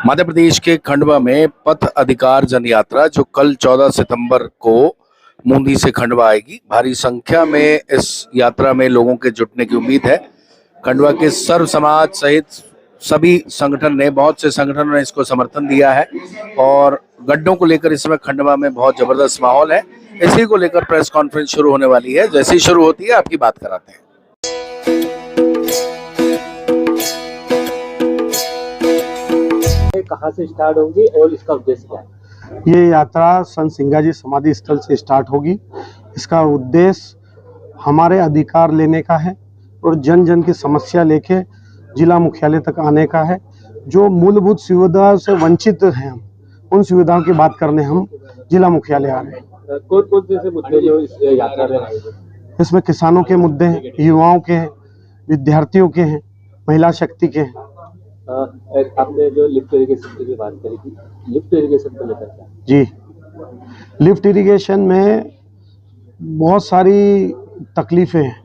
मध्य प्रदेश के खंडवा में पथ अधिकार जन यात्रा जो कल 14 सितंबर को मूंदी से खंडवा आएगी। भारी संख्या में इस यात्रा में लोगों के जुटने की उम्मीद है। खंडवा के सर्व समाज सहित सभी बहुत से संगठनों ने इसको समर्थन दिया है और गड्ढों को लेकर इस समय खंडवा में बहुत जबरदस्त माहौल है। इसी को लेकर प्रेस कॉन्फ्रेंस शुरू होने वाली है। जैसे ही शुरू होती है आपकी बात कराते हैं। कहाँ से स्टार्ट होगी और इसका उद्देश्य क्या है? ये यात्रा संत सिंगाजी समाधि स्थल से स्टार्ट होगी। इसका उद्देश्य हमारे अधिकार लेने का है और जन जन की समस्या लेके जिला मुख्यालय तक आने का है। जो मूलभूत सुविधाओं से वंचित हैं हम, उन सुविधाओं की बात करने हम जिला मुख्यालय आ रहे हैं। कौन कौन से मुद्दे जो इस यात्रा में आए हैं? इसमें किसानों के मुद्दे हैं, युवाओं के हैं, विद्यार्थियों के हैं, महिला शक्ति के हैं। आपने जो लिफ्ट इरिगेशन की बात करी थी, लिफ्ट इरिगेशन को लेकर क्या? जी, लिफ्ट इरिगेशन में बहुत सारी तकलीफें हैं।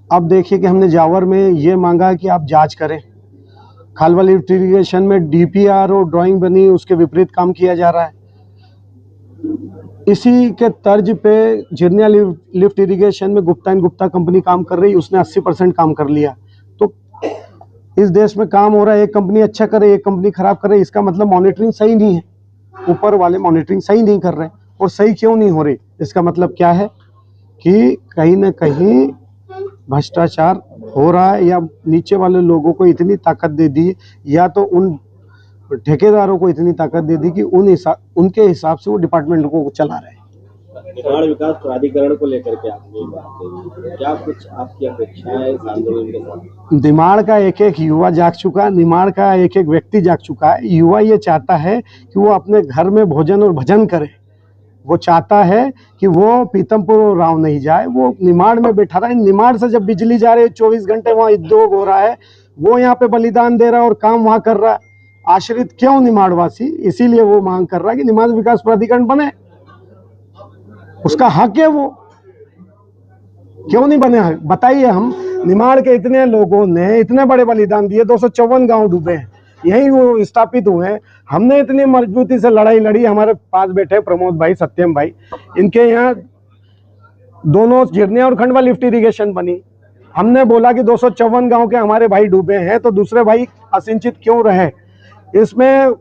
अब देखिए कि हमने जावर में ये मांगा कि आप जांच करें। खालवा लिफ्ट इरिगेशन में डीपीआर और ड्राइंग बनी, उसके विपरीत काम किया जा रहा है। इसी के तर्ज पे झिरनिया लिफ्ट इरिगेशन में गुप्ता एंड गुप्ता कंपनी काम कर रही, उसने 80% काम कर लिया। तो इस देश में काम हो रहा है, एक कंपनी अच्छा करे, एक कंपनी खराब करे, इसका मतलब मॉनिटरिंग सही नहीं है। ऊपर वाले मॉनिटरिंग सही नहीं कर रहे। और सही क्यों नहीं हो रही, इसका मतलब क्या है कि कहीं ना कहीं भ्रष्टाचार हो रहा है, या नीचे वाले लोगों को इतनी ताकत दे दी, या तो उन ठेकेदारों को इतनी ताकत दे दी कि उनके हिसाब से वो डिपार्टमेंट को चला रहे हैं। निर्माण विकास प्राधिकरण को लेकर के आपने बात करी, क्या कुछ आपकी अपेक्षाएं है इस आंदोलन के साथ? निमाड़ का एक एक युवा जाग चुका है, निमाड़ का एक एक व्यक्ति जाग चुका है। युवा ये चाहता है कि वो अपने घर में भोजन और भजन करे। वो चाहता है कि वो पीतमपुर और राव नहीं जाए, वो निमाड़ में बैठा रहा है। निमाड़ से जब बिजली जा रही है, 24 घंटे वहाँ उद्योग हो रहा है, वो यहाँ पे बलिदान दे रहा है और काम वहाँ कर रहा है। आश्रित क्यों निमाड़वासी? इसीलिए वो मांग कर रहा है कि निमाड़ विकास प्राधिकरण बने। उसका हक है, वो क्यों नहीं बने? बताइए। हम निमाड़ के इतने लोगों ने इतने बड़े बलिदान दिए, 254 गांव डूबे हैं, यही वो स्थापित हुए हैं। हमने इतनी मजबूती से लड़ाई लड़ी। हमारे पास बैठे प्रमोद भाई, सत्यम भाई, इनके यहाँ दोनों झिरनिया और खंडवा लिफ्ट इरिगेशन बनी। हमने बोला कि 254 गांव के हमारे भाई डूबे हैं, तो दूसरे भाई असिंचित क्यों रहे? इसमें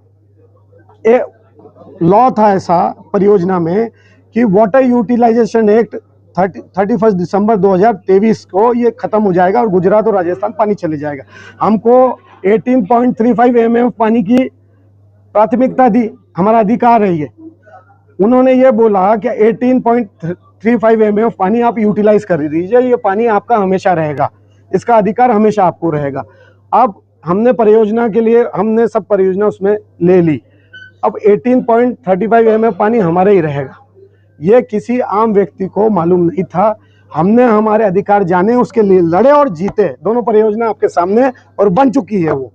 एक लॉ था ऐसा परियोजना में कि वाटर यूटिलाइजेशन एक्ट 31 दिसंबर 2023 को ये खत्म हो जाएगा और गुजरात और राजस्थान पानी चले जाएगा। हमको 18.35 mm पानी की प्राथमिकता दी, हमारा अधिकार है ये। उन्होंने ये बोला कि 18.35 mm पानी आप यूटिलाइज कर दीजिए, ये पानी आपका हमेशा रहेगा, इसका अधिकार हमेशा आपको रहेगा। अब हमने परियोजना के लिए हमने सब परियोजना उसमें ले ली। अब 18.35 mm पानी हमारे ही रहेगा। ये किसी आम व्यक्ति को मालूम नहीं था। हमने हमारे अधिकार जाने, उसके लिए लड़े और जीते। दोनों परियोजना आपके सामने और बन चुकी है वो।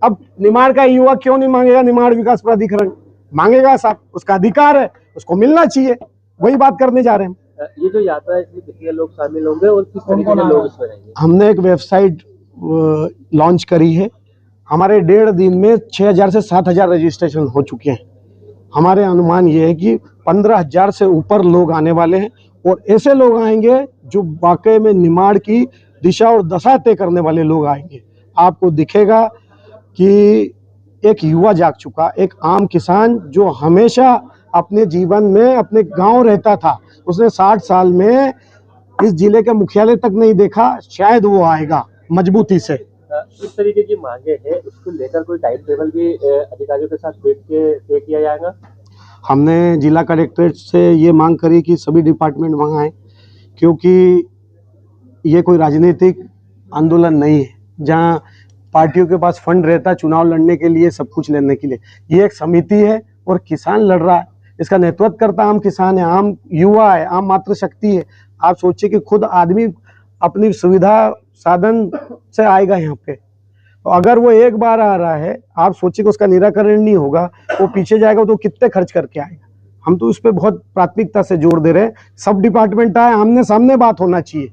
अब निमाड़ का युवा क्यों नहीं मांगेगा? निमाड़ विकास प्राधिकरण मांगेगा साहब, उसका अधिकार है, उसको मिलना चाहिए। वही बात करने जा रहे हैं। ये जो यात्रा है इसमें कितने लोग शामिल होंगे और किस तरीके के लोग इसमें रहेंगे? हमने एक वेबसाइट लॉन्च करी है। हमारे 1.5 दिन में 6000 से 7000 रजिस्ट्रेशन हो चुके हैं। हमारे अनुमान ये है कि 15,000 से ऊपर लोग आने वाले हैं, और ऐसे लोग आएंगे जो वाकई में निमाड़ की दिशा और दशा तय करने वाले लोग आएंगे। आपको दिखेगा कि एक युवा जाग चुका, एक आम किसान जो हमेशा अपने जीवन में अपने गांव रहता था, उसने 60 साल में इस जिले के मुख्यालय तक नहीं देखा, शायद वो आएगा मजबूती से। इस तरीके की मांगे हैं, उसको लेकर कोई टाइम टेबल भी अधिकारियों के साथ बैठ के तय किया जाएगा? हमने जिला कलेक्ट्रेट से ये मांग करी कि सभी डिपार्टमेंट वहाँ आए, क्योंकि ये कोई राजनीतिक आंदोलन नहीं है जहाँ पार्टियों के पास फंड रहता है चुनाव लड़ने के लिए, सब कुछ लेने के लिए। ये एक समिति है और किसान लड़ रहा है। इसका नेतृत्व करता आम किसान है, आम युवा है, आम मातृशक्ति है। आप सोचिए कि खुद आदमी अपनी सुविधा साधन से आएगा यहाँ पे, तो अगर वो एक बार आ रहा है, आप सोचिए कि उसका निराकरण नहीं होगा, वो पीछे जाएगा तो कितने खर्च करके आएगा। हम तो इस पे बहुत प्राथमिकता से जोर दे रहे हैं। सब डिपार्टमेंट आए, आमने सामने बात होना चाहिए,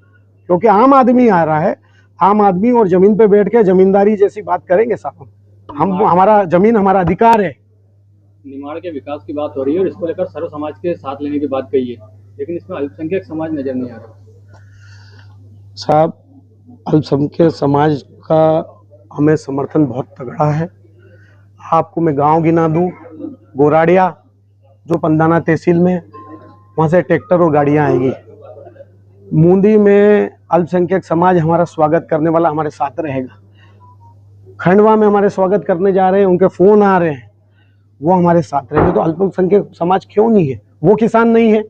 क्योंकि आम आदमी आ रहा है। आम आदमी और जमीन पे बैठ के जमींदारी जैसी बात करेंगे साहब। हम हमारा जमीन हमारा अधिकार है। निमाड़ के विकास की बात हो रही है और इसको लेकर सर्व समाज के साथ लेने की बात कही है, लेकिन इसमें अल्पसंख्यक समाज नजर नहीं आ रहा। साहब, अल्पसंख्यक समाज का हमें समर्थन बहुत तगड़ा है। आपको मैं गांव गिना दूं, गोराड़िया जो पंदाना तहसील में, वहाँ से ट्रैक्टर और गाड़ियाँ आएंगी। मूंदी में अल्पसंख्यक समाज हमारा स्वागत करने वाला हमारे साथ रहेगा। खंडवा में हमारे स्वागत करने जा रहे हैं, उनके फ़ोन आ रहे हैं, वो हमारे साथ रहेंगे। तो अल्पसंख्यक समाज क्यों नहीं है? वो किसान नहीं है,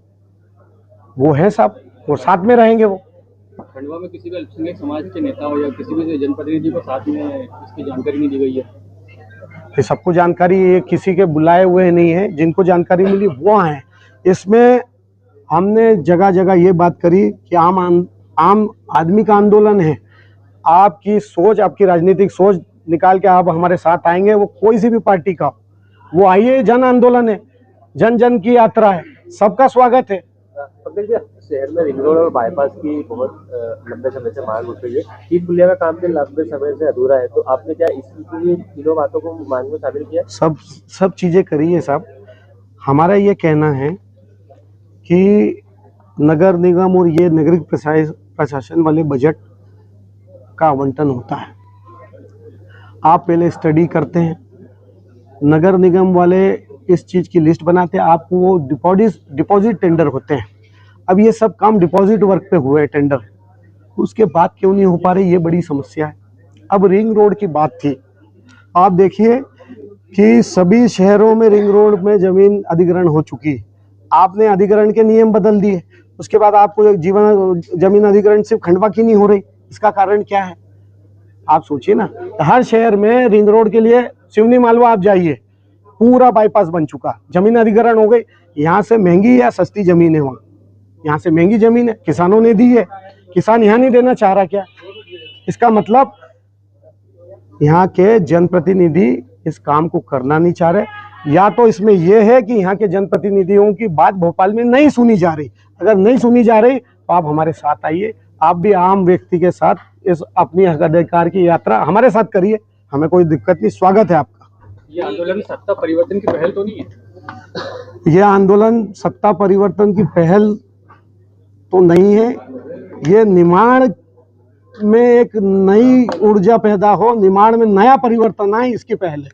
वो है साहब, वो साथ में रहेंगे। वो खंडवा में किसी भी अल्पसंख्यक समाज के नेता हो या किसी भी जनप्रतिनिधि को साथ में इसकी जानकारी नहीं दी गई है। ये सबको जानकारी है, किसी के बुलाए हुए नहीं है, जिनको जानकारी मिली वो हैं। इसमें हमने जगह जगह ये बात करी कि आम आदमी का आंदोलन है। आपकी सोच, आपकी राजनीतिक सोच निकाल के आप हमारे साथ आएंगे, वो कोई सी भी पार्टी का, वो आइए। जन आंदोलन है, जन जन की यात्रा है, सबका स्वागत है। शहर में रिंग रोड और बाईपास की बहुत लंबे समय से मांग उठ रही है। तीन पुलिया का काम भी लंबे समय से अधूरा है, तो आपने क्या इसकी तीनों बातों को मांग में शामिल किया? सब चीजें करी है साहब। हमारा ये कहना है कि नगर निगम और ये नागरिक प्रशासन वाले बजट का आवंटन होता है। आप पहले स्टडी करते हैं, नगर निगम वाले इस चीज़ की लिस्ट बनाते हैं, आपको वो डिपॉजिट टेंडर होते हैं। अब ये सब काम डिपॉजिट वर्क पे हुए टेंडर, उसके बाद क्यों नहीं हो पा रही, ये बड़ी समस्या है। अब रिंग रोड की बात थी, आप देखिए कि सभी शहरों में रिंग रोड में जमीन अधिग्रहण हो चुकी है। आपने अधिग्रहण के नियम बदल दिए, उसके बाद आपको जमीन अधिग्रहण सिर्फ खंडवा की नहीं हो रही। इसका कारण क्या है? आप सोचिए ना, हर शहर में रिंग रोड के लिए सिवनी मालवा आप जाइए, पूरा बाईपास बन चुका, जमीन अधिग्रहण हो गई। यहाँ से महंगी या सस्ती जमीन है, वहाँ यहाँ से महंगी जमीन है, किसानों ने दी है, किसान यहाँ नहीं देना चाह रहा क्या? इसका मतलब यहाँ के जनप्रतिनिधि इस काम को करना नहीं चाह रहे, या तो इसमें यह है कि यहाँ के जनप्रतिनिधियों की बात भोपाल में नहीं सुनी जा रही। अगर नहीं सुनी जा रही तो आप हमारे साथ आइए, आप भी आम व्यक्ति के साथ इस अपनी हक अधिकार की यात्रा हमारे साथ करिए, हमें कोई दिक्कत नहीं, स्वागत है आपका। ये आंदोलन सत्ता परिवर्तन की पहल तो नहीं है? यह आंदोलन सत्ता परिवर्तन की पहल तो नहीं है। ये निमाड़ में एक नई ऊर्जा पैदा हो, निमाड़ में नया परिवर्तन आए, इसकी पहल है।